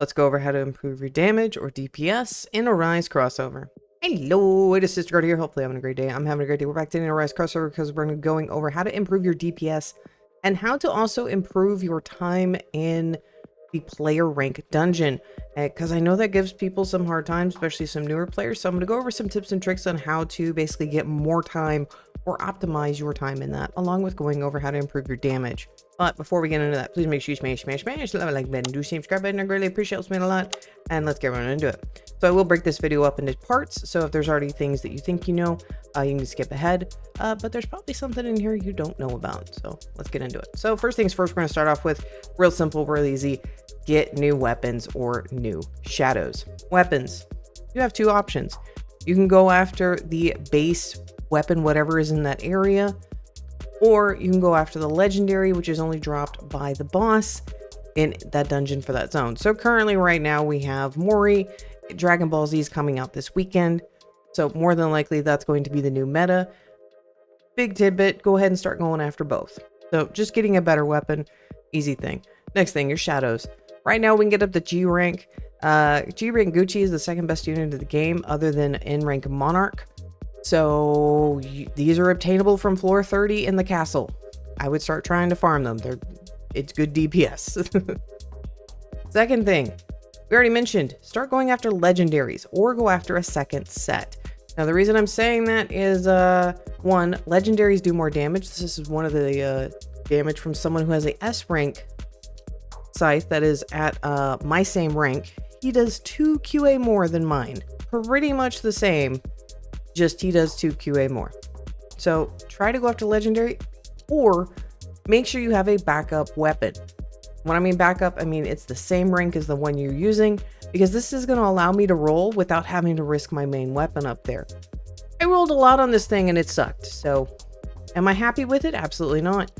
Let's go over how to improve your damage or DPS in a Rise crossover. Hello, it is sisterguard here. Hopefully having a great day. I'm having a great day. We're back to a Rise crossover because we're going over how to improve your DPS and how to also improve your time in the player rank dungeon, because I know that gives people some hard time, especially some newer players. So I'm going to go over some tips and tricks on how to basically get more time or optimize your time in that, along with going over how to improve your damage. But before we get into that, please make sure you smash the like button, do subscribe button. I really appreciate it. It's mean a lot. And let's get right into it. So I will break this video up into parts. So if there's already things that you think you know, you can skip ahead. But there's probably something in here you don't know about. So let's get into it. So first things first, we're going to start off with real simple, real easy. Get new weapons or new shadows. Weapons. You have two options. You can go after the base weapon, whatever is in that area, or you can go after the legendary, which is only dropped by the boss in that dungeon for that zone. So currently right now we have Mori. Dragon Ball Z is coming out this weekend, so more than likely that's going to be the new meta. Big tidbit, go ahead and start going after both. So just getting a better weapon, easy thing. Next thing, your shadows. Right now we can get up to G rank. G rank Gucci is the second best unit of the game other than N rank Monarch. So these are obtainable from floor 30 in the castle. I would start trying to farm them. It's good DPS. Second thing, we already mentioned, start going after legendaries or go after a second set. Now the reason I'm saying that is, one, legendaries do more damage. This is one of the damage from someone who has a S rank scythe that is at my same rank. He does 2 QA more than mine. Pretty much the same, just he does 2 QA more. So try to go after legendary, or make sure you have a backup weapon. When I mean backup, I mean it's the same rank as the one you're using, because this is going to allow me to roll without having to risk my main weapon up there. I rolled a lot on this thing and it sucked, so am I happy with it? Absolutely not.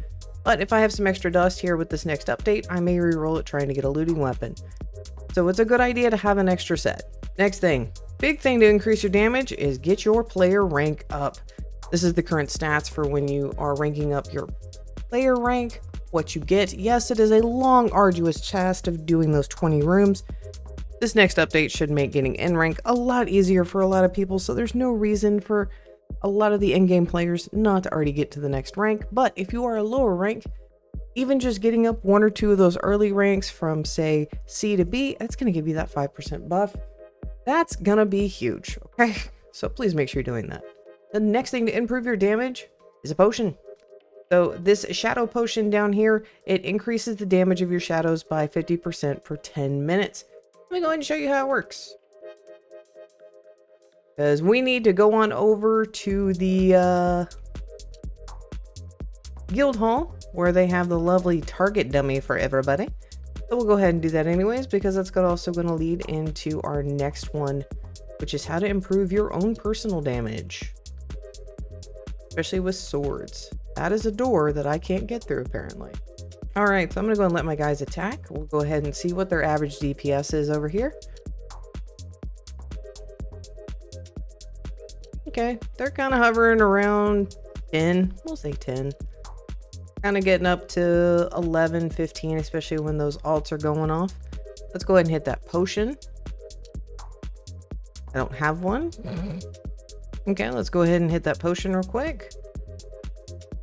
But if I have some extra dust here with this next update, I may re-roll it trying to get a looting weapon. So it's a good idea to have an extra set. Next thing, big thing to increase your damage is get your player rank up. This is the current stats for when you are ranking up your player rank, what you get. Yes, it is a long, arduous task of doing those 20 rooms. This next update should make getting N rank a lot easier for a lot of people, so there's no reason for a lot of the in-game players not to already get to the next rank. But if you are a lower rank, even just getting up 1 or 2 of those early ranks from, say, C to B, that's going to give you that 5% buff. That's going to be huge, okay? So please make sure you're doing that. The next thing to improve your damage is a potion. So this shadow potion down here, it increases the damage of your shadows by 50% for 10 minutes. Let me go ahead and show you how it works. Because we need to go on over to the guild hall, where they have the lovely target dummy for everybody. So we'll go ahead and do that anyways, because that's also going to lead into our next one, which is how to improve your own personal damage, especially with swords. That is a door that I can't get through, apparently. All right, so I'm going to go and let my guys attack. We'll go ahead and see what their average DPS is over here. Okay, they're kind of hovering around 10. We'll say 10. Kind of getting up to 11, 15, especially when those alts are going off. Let's go ahead and hit that potion. I don't have one. Okay, let's go ahead and hit that potion real quick.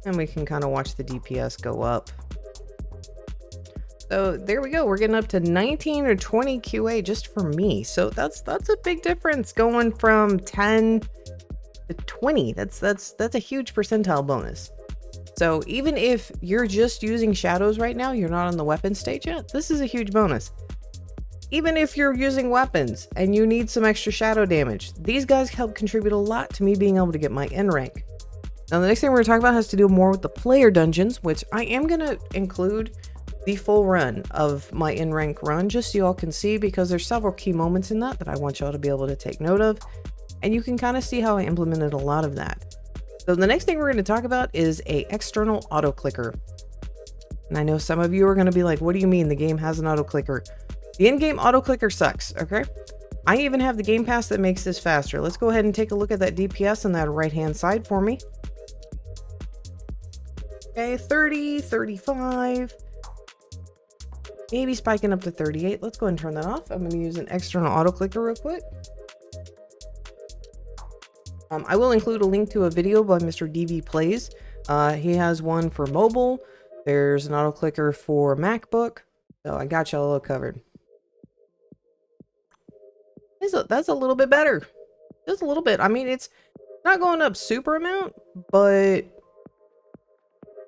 And we can kind of watch the DPS go up. So there we go. We're getting up to 19 or 20 QA just for me. So that's a big difference, going from 10 to 20. That's a huge percentile bonus. So even if you're just using shadows right now, you're not on the weapon stage yet, this is a huge bonus. Even if you're using weapons and you need some extra shadow damage, these guys help contribute a lot to me being able to get my N rank. Now the next thing we're going to talk about has to do more with the player dungeons, which I am going to include the full run of my N rank run, just so y'all can see, because there's several key moments in that I want y'all to be able to take note of, and you can kind of see how I implemented a lot of that. So the next thing we're going to talk about is a external auto clicker. And I know some of you are going to be like, what do you mean the game has an auto clicker? The in-game auto clicker sucks, okay? I even have the game pass that makes this faster. Let's go ahead and take a look at that DPS on that right-hand side for me. Okay, 30, 35. maybe spiking up to 38. Let's go ahead and turn that off. I'm going to use an external auto clicker real quick. I will include a link to a video by Mr. DV Plays. He has one for mobile. There's an auto clicker for MacBook. So I got y'all all covered. That's a little bit better. Just a little bit. I mean, it's not going up super amount, but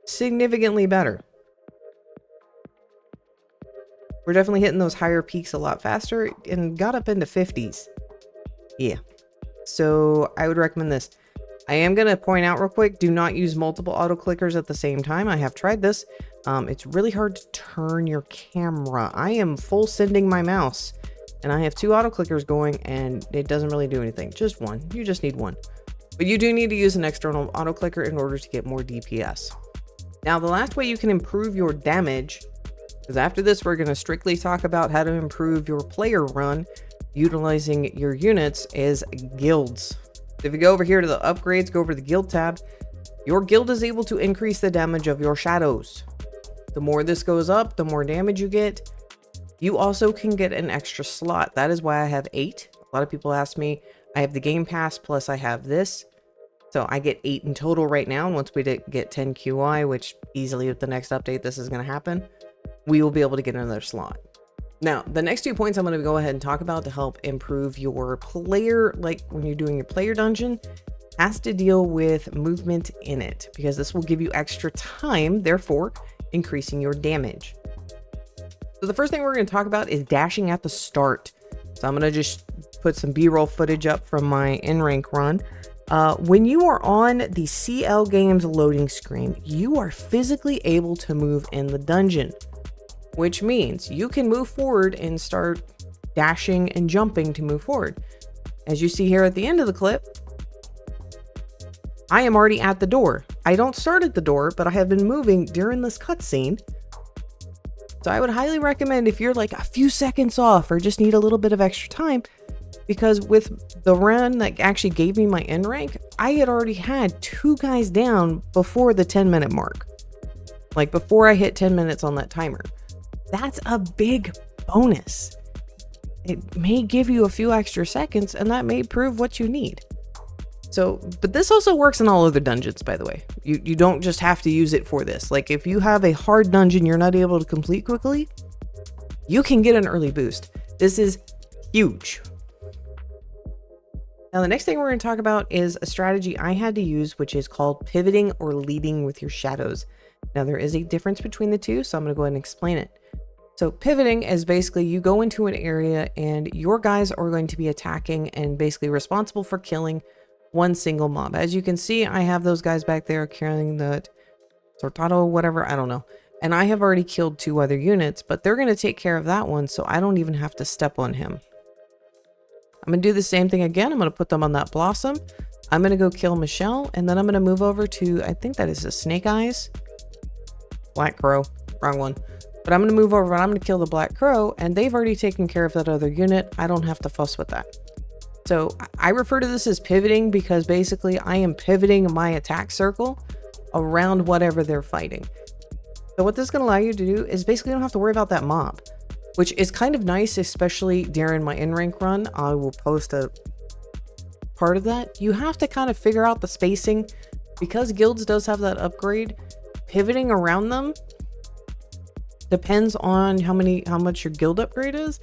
significantly better. We're definitely hitting those higher peaks a lot faster and got up into 50s. Yeah. So I would recommend this. I am going to point out real quick, do not use multiple auto clickers at the same time. I have tried this. It's really hard to turn your camera. I am full sending my mouse and I have 2 auto clickers going and it doesn't really do anything. Just one. You just need one. But you do need to use an external auto clicker in order to get more DPS. Now, the last way you can improve your damage, because after this, we're going to strictly talk about how to improve your player run utilizing your units, is guilds. If you go over here to the upgrades, go over to the guild tab, your guild is able to increase the damage of your shadows. The more this goes up, the more damage you get. You also can get an extra slot. That is why I have 8. A lot of people ask me, I have the game pass plus I have this. So I get 8 in total right now. And once we get 10 QI, which easily with the next update, this is going to happen, we will be able to get another slot. Now, the next 2 points I'm going to go ahead and talk about to help improve your player, like when you're doing your player dungeon, has to deal with movement in it, because this will give you extra time, therefore increasing your damage. So the first thing we're going to talk about is dashing at the start. So I'm going to just put some B-roll footage up from my in-rank run. When you are on the CL Games loading screen, you are physically able to move in the dungeon, which means you can move forward and start dashing and jumping to move forward. As you see here at the end of the clip, I am already at the door. I don't start at the door, but I have been moving during this cutscene. So I would highly recommend, if you're like a few seconds off or just need a little bit of extra time, because with the run that actually gave me my N rank, I had already had 2 guys down before the 10-minute mark. Like before I hit 10 minutes on that timer. That's a big bonus. It may give you a few extra seconds and that may prove what you need. So, but this also works in all other dungeons, by the way. You don't just have to use it for this. Like if you have a hard dungeon you're not able to complete quickly, you can get an early boost. This is huge. Now, the next thing we're going to talk about is a strategy I had to use, which is called pivoting or leading with your shadows. Now, there is a difference between the two, so I'm going to go ahead and explain it. So pivoting is basically you go into an area and your guys are going to be attacking and basically responsible for killing one single mob. As you can see, I have those guys back there carrying the sortado, whatever, I don't know. And I have already killed 2 other units, but they're going to take care of that one, so I don't even have to step on him. I'm going to do the same thing again. I'm going to put them on that blossom. I'm going to go kill Michelle, and then I'm going to move over to, I think that is a Snake Eyes. Black Crow. Wrong one. But I'm going to move over and I'm going to kill the Black Crow, and they've already taken care of that other unit. I don't have to fuss with that. So I refer to this as pivoting because basically I am pivoting my attack circle around whatever they're fighting. So what this is going to allow you to do is basically you don't have to worry about that mob, which is kind of nice, especially during my in-rank run. I will post a part of that. You have to kind of figure out the spacing because guilds does have that upgrade. Pivoting around them depends on how much your guild upgrade is.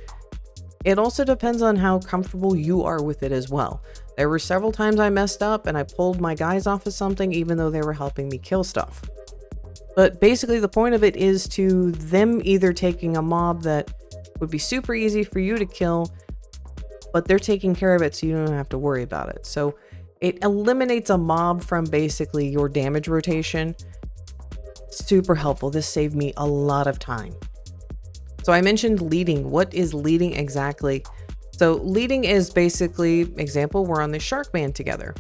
It also depends on how comfortable you are with it as well. There were several times I messed up and I pulled my guys off of something even though they were helping me kill stuff. But basically the point of it is to them either taking a mob that would be super easy for you to kill, but they're taking care of it so you don't have to worry about it. So it eliminates a mob from basically your damage rotation. Super helpful. This saved me a lot of time. So I mentioned leading. What is leading exactly? So leading is basically, example, we're on the shark band together.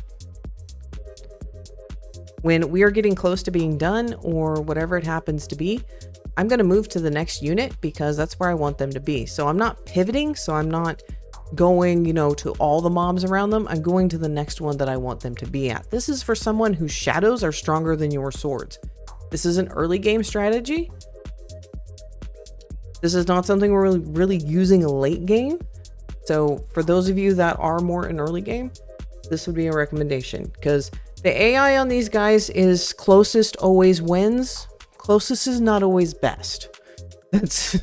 When we are getting close to being done or whatever it happens to be, I'm going to move to the next unit because that's where I want them to be. So I'm not pivoting. So I'm not going, to all the mobs around them. I'm going to the next one that I want them to be at. This is for someone whose shadows are stronger than your swords. This is an early game strategy. This is not something we're really using late game. So for those of you that are more in early game, this would be a recommendation, because the AI on these guys is closest always wins. Closest is not always best. That's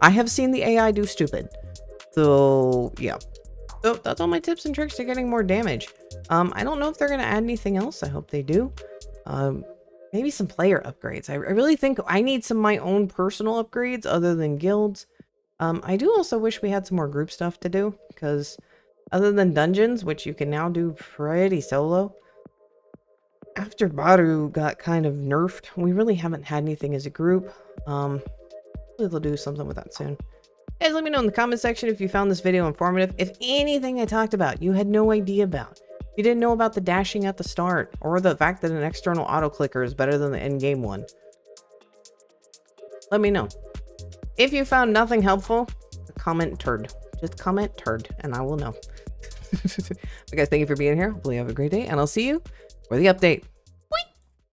I have seen the AI do stupid. So yeah. So that's all my tips and tricks to getting more damage. I don't know if they're gonna add anything else. I hope they do. Maybe some player upgrades. I really think I need some of my own personal upgrades other than guilds. I do also wish we had some more group stuff to do, because other than dungeons, which you can now do pretty solo, after Baru got kind of nerfed, we really haven't had anything as a group. Hopefully they'll do something with that soon. Guys, let me know in the comment section if you found this video informative. If anything I talked about you had no idea about. You didn't know about the dashing at the start, or the fact that an external auto clicker is better than the end-game one. Let me know. If you found nothing helpful, comment turd. Just comment turd, and I will know. But guys, thank you for being here. Hopefully you have a great day, and I'll see you for the update.